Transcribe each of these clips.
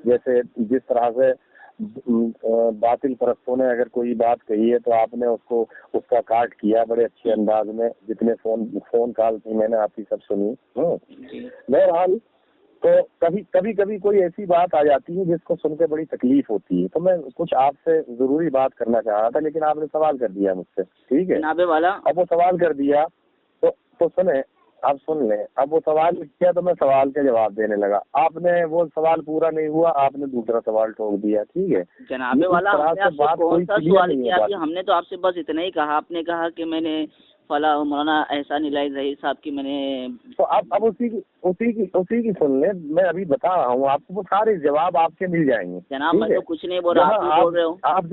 جیسے جس طرح سے باطل پرستوں نے اگر کوئی بات کہی ہے تو آپ نے اس کا کاٹ کیا بڑے اچھے انداز میں، جتنے فون کال تھی میں نے آپ کی سب سنی. بہرحال تو کبھی کوئی ایسی بات آ جاتی ہے جس کو سن کے بڑی تکلیف ہوتی ہے، تو میں کچھ آپ سے ضروری بات کرنا چاہ رہا تھا، لیکن آپ نے سوال کر دیا مجھ سے. ٹھیک ہے جناب والا، اب وہ سوال کر دیا تو سنیں، آپ سن لیں. اب وہ سوال کیا تو میں سوال کا جواب دینے لگا، آپ نے وہ سوال پورا نہیں ہوا، آپ نے دوسرا سوال ٹھوک دیا. ٹھیک ہے جناب والا، ہم نے آپ سے کون سا سوال کیا کہ ہم نے تو آپ سے بس اتنا ہی کہا، آپ نے کہا کہ میں نے فلاں مولانا احسان الہی ظہیر صاحب کی میں نے، تو اب اسی کی سن لیں. میں ابھی بتا رہا ہوں آپ کو، وہ سارے جواب آپ کے مل جائیں گے. جناب میں تو کچھ نہیں بول رہا، آپ بول رہے ہو. آپ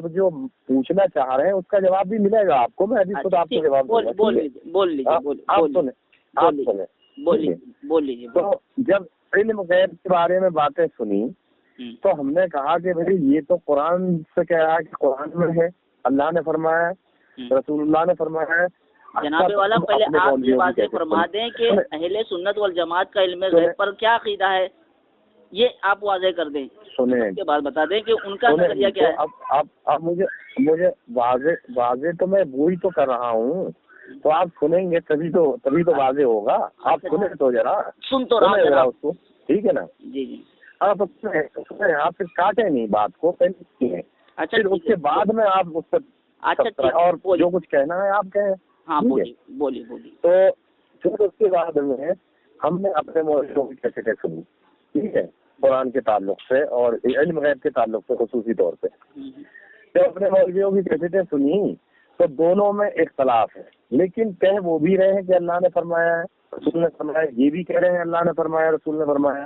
جو پوچھنا چاہ رہے ہیں اس کا جواب بھی ملے گا آپ کو. میں ابھی خود آپ کو جواب دوں گا. بول لیجیے. تو جب علم غیب کے بارے میں باتیں سنی تو ہم نے کہا کہ بھائی یہ تو قرآن سے کہہ رہا ہے کہ قرآن میں ہے، اللہ نے فرمایا ہے، رسول اللہ نے فرمایا ہے. جناب والا پہلے آپ یہ واضح فرما دیں کہ اہل سنت والجماعت کا علم غیب پر کیا عقیدہ ہے، یہ آپ واضح کر دیں. سنیں اس کے بعد بتا دیں کہ ان کا نظریہ کیا ہے. اب مجھے واضح تو میں وہی تو کر رہا ہوں، تو آپ سنیں گے تبھی تو واضح ہوگا. آپ سنیں تو ذرا سن تو رہا اس کو. ٹھیک ہے نا. جی آپ سنیں، آپ پھر کاٹیں نہیں بات کو پہلے. اچھا پھر اس کے بعد میں آپ اس پر اور جو کچھ کہنا ہے آپ کہیں. ہاں بولیے. تو پھر اس کے بعد میں ہم نے اپنے مولویوں کی کیسٹیں سنی. ٹھیک ہے، قرآن کے تعلق سے اور علم غیب کے تعلق سے خصوصی طور پہ جب اپنے مولویوں کی کیسٹیں سنی تو دونوں میں اختلاف ہے، لیکن کہہ وہ بھی رہے ہیں کہ اللہ نے فرمایا ہے، رسول نے فرمایا، یہ بھی کہہ رہے ہیں اللہ نے فرمایا، رسول نے فرمایا.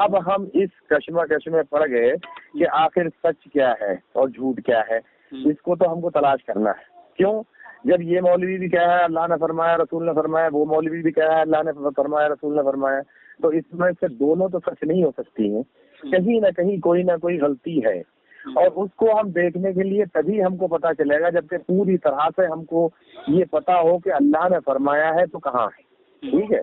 اب ہم اس کشمکش میں پڑ گئے کہ آخر سچ کیا ہے اور جھوٹ کیا ہے. اس کو تو ہم کو تلاش کرنا ہے. کیوں؟ جب یہ مولوی بھی کہا ہے اللہ نے فرمایا، رسول نے فرمایا، وہ مولوی بھی کہا ہے اللہ نے فرمایا، رسول نے فرمایا، تو اس میں سے دونوں تو سچ نہیں ہو سکتی ہیں. کہیں نہ کوئی غلطی ہے، اور اس کو ہم دیکھنے کے لیے تبھی ہم کو پتا چلے گا جبکہ پوری طرح سے ہم کو یہ پتا ہو کہ اللہ نے فرمایا ہے تو کہاں ہے. ٹھیک ہے،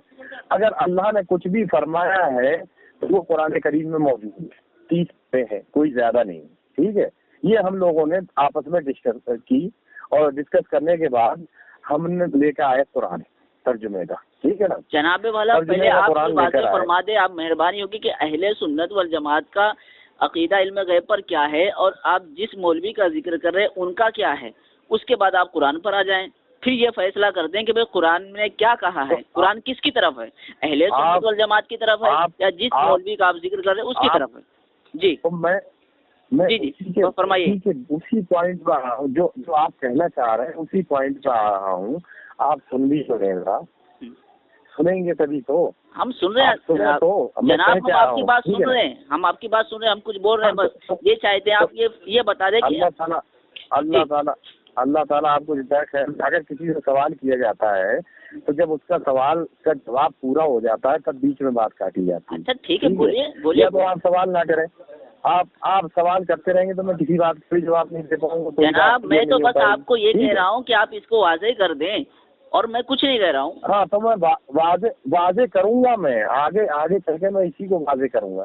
اگر اللہ نے کچھ بھی فرمایا ہے تو وہ قرآن کریم میں موجود ہے، 30 پہ ہے، کوئی زیادہ نہیں. ٹھیک ہے، یہ ہم لوگوں نے آپس میں ڈسکس کی، اور ڈسکس کرنے کے بعد ہم نے لے کے آئے قرآن ترجمے کا. ٹھیک ہے نا. جناب والا پہلے آپ واضح فرما دیں، آپ مہربانی ہوگی کہ اہل سنت والجماعت کا عقیدہ علم غیب پر کیا ہے، اور آپ جس مولوی کا ذکر کر رہے ہیں ان کا کیا ہے. اس کے بعد آپ قرآن پر آ جائیں، پھر یہ فیصلہ کر دیں کہ بھئی قرآن نے کیا کہا ہے، قرآن کس کی طرف ہے، اہل سنت والجماعت کی طرف ہے یا جس مولوی کا آپ ذکر کر رہے ہیں اس کی طرف ہے. جی جی فرمائیے. اسی پوائنٹ پر جو آپ کہنا چاہ رہے ہیں اسی پوائنٹ پہ آ رہا ہوں. آپ سنیں گے تبھی تو. ہم سن رہے ہیں جناب، ہم آپ کی بات سن رہے ہیں، ہم کچھ بول رہے ہیں، بس یہ چاہتے ہیں آپ یہ بتا دیں کہ اللہ تعالیٰ آپ کو جتنا خیر. اگر کسی سے سوال کیا جاتا ہے تو جب اس کا سوال کا جواب پورا ہو جاتا ہے تب بیچ میں بات کاٹی جاتی ہے. اچھا ٹھیک ہے، بولیے. تو آپ سوال نہ کریں، آپ سوال کرتے رہیں گے تو میں کسی بات کا جواب نہیں دے پاؤں گا. جناب میں تو بس آپ کو یہ کہہ رہا ہوں کہ آپ اس کو واضح کر دیں، اور میں کچھ نہیں کہہ رہا ہوں. ہاں تو میں واضح کروں گا. میں آگے چل کے میں اسی کو واضح کروں گا.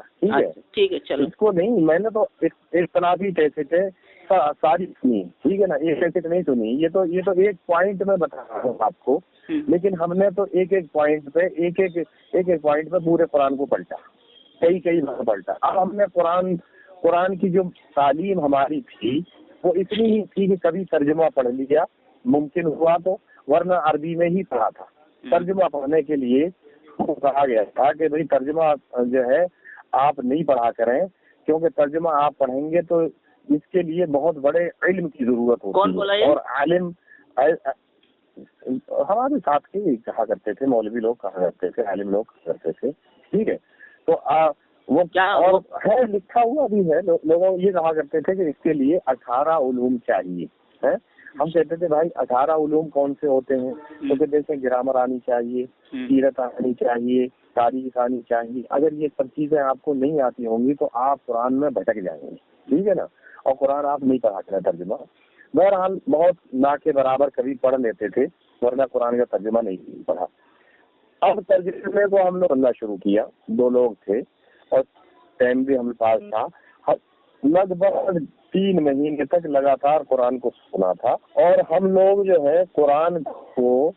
ٹھیک ہے چلو. اس کو نہیں، میں نے تو اختلافی کیسٹیں ساری سنی. ٹھیک ہے نا، ایک کیسٹ نہیں سنی. یہ تو ایک پوائنٹ میں بتا رہا ہوں آپ کو، لیکن ہم نے تو ایک پوائنٹ پہ پورے قرآن کو پلٹا، کئی بار پلٹا. اب ہم نے قرآن کی جو تعلیم ہماری تھی وہ اتنی ہی تھی کہ کبھی ترجمہ پڑھ لیا ممکن ہوا تو، ورنہ عربی میں ہی پڑھا تھا. ترجمہ پڑھنے کے لیے کہا گیا تھا کہ بھئی ترجمہ جو ہے آپ نہیں پڑھا کریں، کیونکہ ترجمہ آپ پڑھیں گے تو اس کے لیے بہت بڑے علم کی ضرورت ہوتی ہے. اور عالم ہمارے ساتھ کے کہا کرتے تھے، مولوی لوگ کہا کرتے تھے، عالم لوگ کہا کرتے تھے. ٹھیک ہے، تو وہ کیا اور ہے لکھا ہوا بھی ہے. لوگوں یہ کہا کرتے تھے کہ اس کے لیے 18 علوم چاہیے. ہم کہتے تھے بھائی 18 علوم کون سے ہوتے ہیں؟ تو کہتے تھے گرامر آنی چاہیے، سیرت آنی چاہیے، تاریخ آنی چاہیے. اگر یہ سب چیزیں آپ کو نہیں آتی ہوں گی تو آپ قرآن میں بھٹک جائیں گے. ٹھیک ہے نا، اور قرآن آپ نہیں پڑھا کریں ترجمہ. بہرحال بہت نہ کے برابر کبھی پڑھ لیتے تھے، ورنہ قرآن کا ترجمہ نہیں پڑھا. اب ترجمے کو ہم لوگ پڑھنا شروع کیا، 2 لوگ تھے اور ٹائم بھی ہم پاس تھا، لگ بھگ 3 مہینے تک لگاتار قرآن کو سنا تھا، اور ہم لوگ جو ہے قرآن کو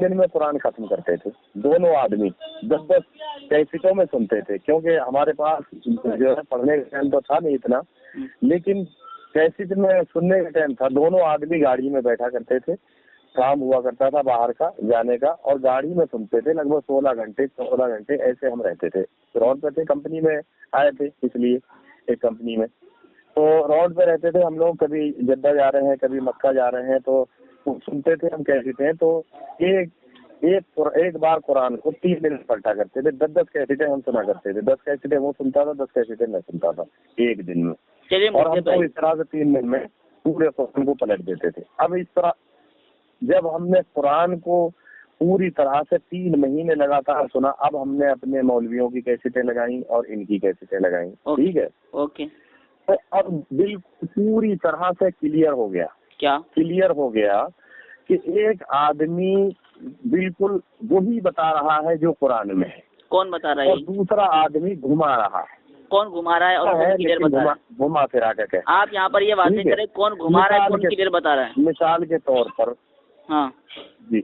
دن میں قرآن ختم کرتے تھے، دونوں آدمی 10 کیسٹوں میں سنتے تھے، کیونکہ ہمارے پاس جو ہے پڑھنے کا ٹائم تو تھا نہیں اتنا، لیکن کیسٹ میں سننے کا ٹائم تھا، دونوں آدمی گاڑی میں بیٹھا کرتے تھے، کام ہوا کرتا تھا باہر کا جانے کا، اور گاڑی میں سنتے تھے، لگ بھگ 14 گھنٹے ایسے ہم رہتے تھے، روڈ پہ تھے، کمپنی میں آئے تھے اس لیے ایک کمپنی میں، تو روڈ پہ رہتے تھے ہم لوگ، کبھی جدہ جا رہے ہیں کبھی مکہ جا رہے ہیں، تو سنتے تھے ہم کیسے ہیں، تو ایک بار قرآن کو 3 دن پلٹا کرتے تھے، 10 کیسٹیں ہم سنا کرتے تھے، 10 کیسٹیں وہ سنتا تھا، 10 کیسٹیں میں سنتا تھا ایک دن میں، اور ہم کو اس طرح سے 3 دن میں پورے قرآن کو پلٹ دیتے تھے۔ اب اس طرح جب ہم نے قرآن کو پوری طرح سے 3 مہینے لگاتار سنا، اب ہم نے اپنے مولویوں کی کیسٹیں لگائیں اور ان کی کیسٹیں لگائیں، ٹھیک ہے، اوکے، تو اب بالکل پوری طرح سے کلیئر ہو گیا، کیا کلیئر ہو گیا کہ ایک آدمی بالکل وہی بتا رہا ہے جو قرآن میں ہے، کون بتا رہا ہے، اور دوسرا آدمی گھما رہا ہے، کون گھما رہا ہے اور کون کلیئر بتا رہا ہے، گھما پھرا کے آپ یہاں پر یہ واضح کریں کون گھما رہا ہے کون کلیئر بتا رہا ہے، مثال کے طور پر، ہاں جی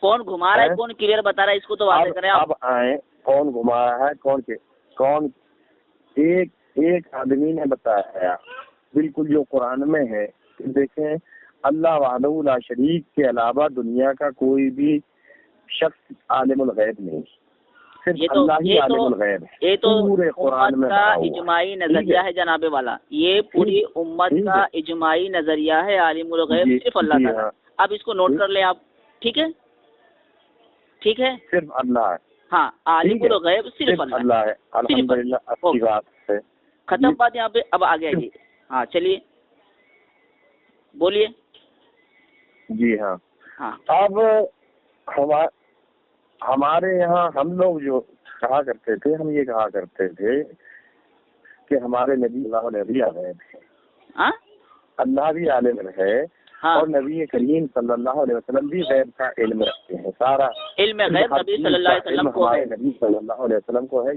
کون گھما رہا ہے کون کلیئر بتا رہا ہے، اس کو تو واضح کریں آپ۔ اب آئیں کون گھما رہا ہے کون ایک آدمی نے بتایا بالکل جو قرآن میں ہے، دیکھیں اللہ وحدہ لا شریک کے علاوہ دنیا کا کوئی بھی شخص عالم الغیب نہیں، صرف اللہ ہی عالم الغیب ہے، یہ تو پورے قرآن میں کا اجماعی نظریہ ہے جناب والا، یہ پوری امت کا اجماعی نظریہ ہے، عالم الغیب صرف اللہ تعالیٰ، اب اس کو نوٹ کر لیں آپ، ٹھیک ہے، ٹھیک ہے، صرف اللہ ہے، ہاں عالم الغیب صرف اللہ ہے، الحمدللہ، اچھی بات ہے، ختم بات یہاں پہ، اب آگے آئیے، ہاں چلیے بولیے۔ جی ہاں، اب ہمارے یہاں ہم لوگ جو کہا کرتے تھے، ہم یہ کہا کرتے تھے کہ ہمارے نبی اللہ نبی عالم ہے، اللہ بھی عالم ہے، اور نبی کریم صلی اللہ علیہ وسلم بھی غیب کا علم رکھتے ہیں، سارا علم غیب نبی صلی اللہ علیہ وسلم کو ہے، نبی صلی اللہ علیہ وسلم کو ہے،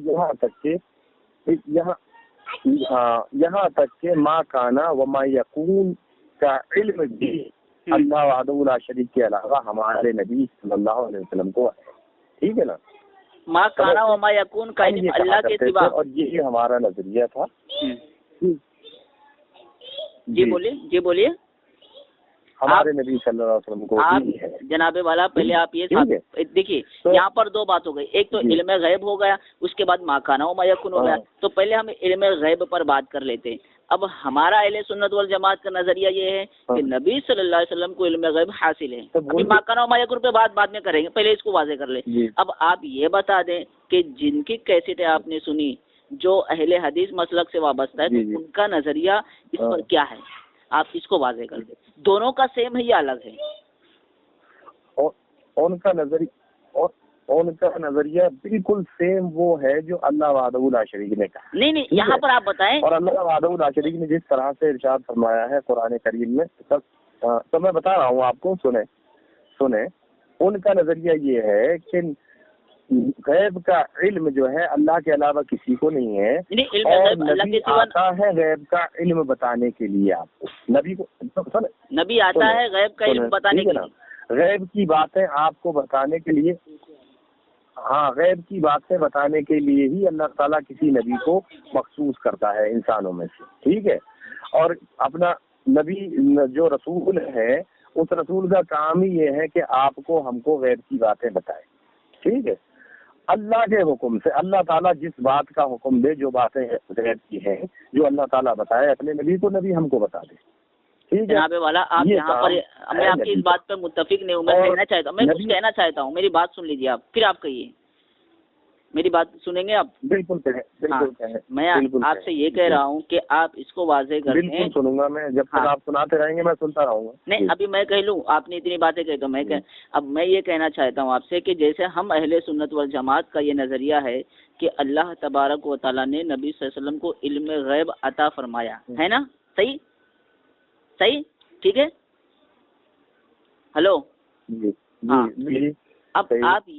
یہاں تک کہ ما کانا وما یکون کا علم بھی اللہ وحدہ لا شریک کے علاوہ ہمارے نبی صلی اللہ علیہ وسلم کو ہے، ٹھیک ہے نا، ما کانا وما یکون کا علم اللہ کے سوا، اور یہی ہمارا نظریہ تھا۔ جی بولیے، جی بولیے، ہمارے نبی صلی اللہ علیہ وسلم کو ہے جناب والا، پہلے آپ یہ دیکھیے یہاں پر 2 بات ہو گئی، ایک تو علم غیب ہو گیا، اس کے بعد ما کانا وما یکون ہو گیا، تو پہلے ہم علم غیب پر بات کر لیتے ہیں۔ اب ہمارا اہل سنت والجماعت کا نظریہ یہ ہے کہ نبی صلی اللہ علیہ وسلم کو علم غیب حاصل ہے، ابھی ما کانا وما یکون پہ بعد میں کریں گے، پہلے اس کو واضح کر لیں۔ اب آپ یہ بتا دیں کہ جن کی کیسٹیں آپ نے سنی جو اہل حدیث مسلک سے وابستہ ہے، تو ان کا نظریہ اس پر کیا ہے، آپ اس کو واضح کر دیں، دونوں کا سیم ہے یا الگ ہے؟ ان کا نظریہ بالکل سیم وہ ہے جو اللہ وحدہ لا شریک نے کہا، نہیں یہاں پر آپ بتائیں، اور اللہ وحدہ لا شریک نے جس طرح سے ارشاد فرمایا ہے قرآن کریم میں، تو میں بتا رہا ہوں آپ کو، سنیں ان کا نظریہ یہ ہے کہ غیب کا علم جو ہے اللہ کے علاوہ کسی کو نہیں ہے، اور نبی آتا ہے غیب کا علم بتانے کے لیے، آپ کو نبی آتا ہے غیب کا علم بتانے کے لیے، غیب کی باتیں آپ کو بتانے کے لیے، ہاں غیب کی باتیں بتانے کے لیے ہی اللہ تعالیٰ کسی نبی کو مخصوص کرتا ہے انسانوں میں سے، ٹھیک ہے، اور اپنا نبی جو رسول ہے اس رسول کا کام ہی یہ ہے کہ آپ کو ہم کو غیب کی باتیں بتائے، ٹھیک ہے، اللہ کے حکم سے، اللہ تعالیٰ جس بات کا حکم دے، جو باتیں غیب کی ہیں جو اللہ تعالیٰ بتائے اپنے نبی کو، نبی ہم کو بتا دے، ٹھیک ہے جناب والا۔ آپ یہاں پر میں آپ کی اس بات پر متفق نہیں ہوں، میں کچھ کہنا چاہتا ہوں، میری بات سن لیجیے آپ، پھر آپ کہیے، میری بات سنیں گے آپ؟ بالکل میں آپ سے یہ کہہ رہا ہوں کہ آپ اس کو واضح کر دیں۔ بالکل سنوں گا میں، جب تک آپ سناتے رہیں گے میں سنتا رہوں گا۔ نہیں ابھی میں کہہ لوں، آپ نے اتنی باتیں کہی تو میں اب میں یہ کہنا چاہتا ہوں آپ سے کہ جیسے ہم اہل سنت والجماعت کا یہ نظریہ ہے کہ اللہ تبارک و تعالیٰ نے نبی صلی اللہ علیہ وسلم کو علم غیب عطا فرمایا ہے نا، صحیح ٹھیک ہے، ہلو، ہاں اب آپ